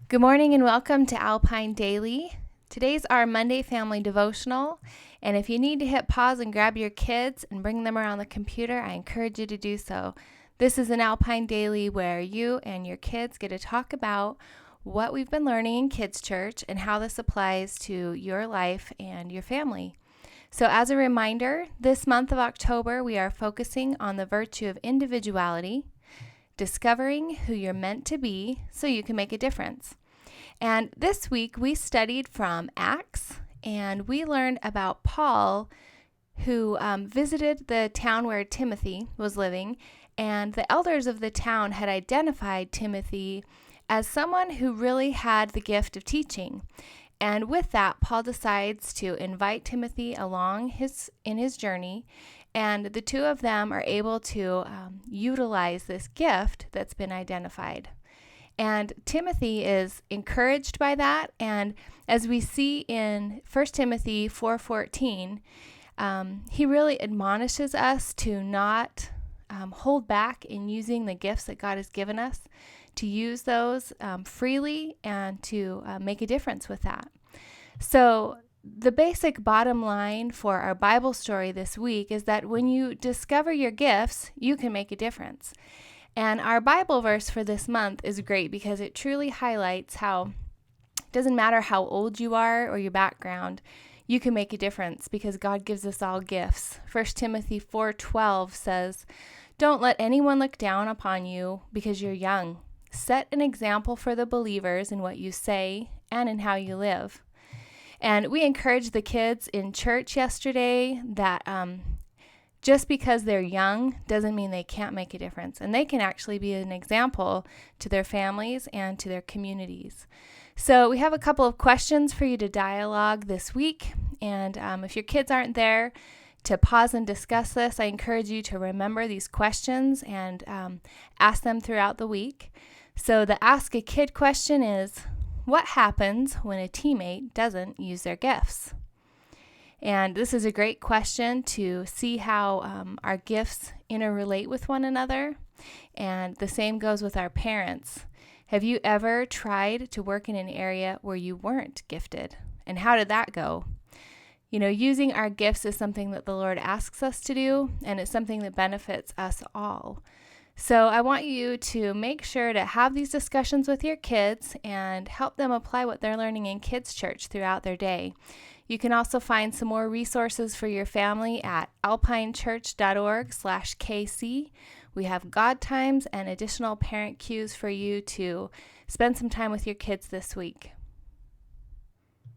Good morning and welcome to Alpine Daily. Today's our Monday family devotional, and if you need to hit pause and grab your kids and bring them around the computer, I encourage you to do so. This is an Alpine Daily where you and your kids get to talk about what we've been learning in Kids Church and how this applies to your life and your family. So as a reminder, this month of October, we are focusing on the virtue of individuality, discovering who you're meant to be so you can make a difference. And this week we studied from Acts, and we learned about Paul, who visited the town where Timothy was living, and the elders of the town had identified Timothy as someone who really had the gift of teaching. And with that, Paul decides to invite Timothy along in his journey, and the two of them are able to utilize this gift that's been identified. And Timothy is encouraged by that, and as we see in 1 Timothy 4:14, he really admonishes us to not hold back in using the gifts that God has given us, to use those freely and to make a difference with that. So the basic bottom line for our Bible story this week is that when you discover your gifts, you can make a difference. And our Bible verse for this month is great because it truly highlights how it doesn't matter how old you are or your background, you can make a difference because God gives us all gifts. 1 Timothy 4:12 says, "Don't let anyone look down upon you because you're young. Set an example for the believers in what you say and in how you live." And we encouraged the kids in church yesterday that just because they're young doesn't mean they can't make a difference. And they can actually be an example to their families and to their communities. So we have a couple of questions for you to dialogue this week. And if your kids aren't there to pause and discuss this, I encourage you to remember these questions and ask them throughout the week. So the Ask a Kid question is, what happens when a teammate doesn't use their gifts? And this is a great question to see how our gifts interrelate with one another. And the same goes with our parents. Have you ever tried to work in an area where you weren't gifted? And how did that go? You know, using our gifts is something that the Lord asks us to do, and it's something that benefits us all. So I want you to make sure to have these discussions with your kids and help them apply what they're learning in Kids Church throughout their day. You can also find some more resources for your family at alpinechurch.org/KC. We have God times and additional parent cues for you to spend some time with your kids this week.